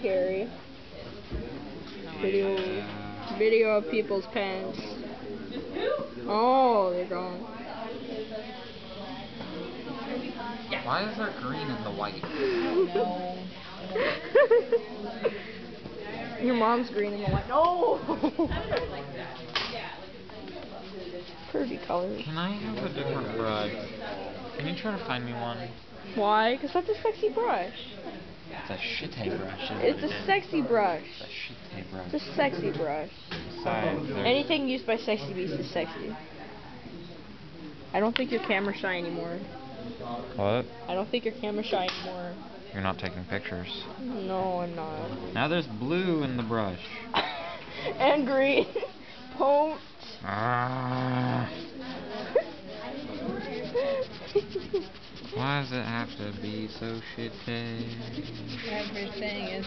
Scary. Video of people's pants. Oh, they're gone. Why is there green in the white? Your mom's green in the white. Oh! Pretty colors. Can I have a different brush? Can you try to find me one? Why? Because that's a sexy brush. It's a shitty brush. It's a sexy brush. It's a shitty brush. It's a sexy brush. Besides, Anything used by sexy beasts is sexy. I don't think your camera's shy anymore. What? I don't think your camera's shy anymore. You're not taking pictures. No, I'm not. Now there's blue in the brush. And green. Don't. Ah. Why does it have to be so shitty? Everything is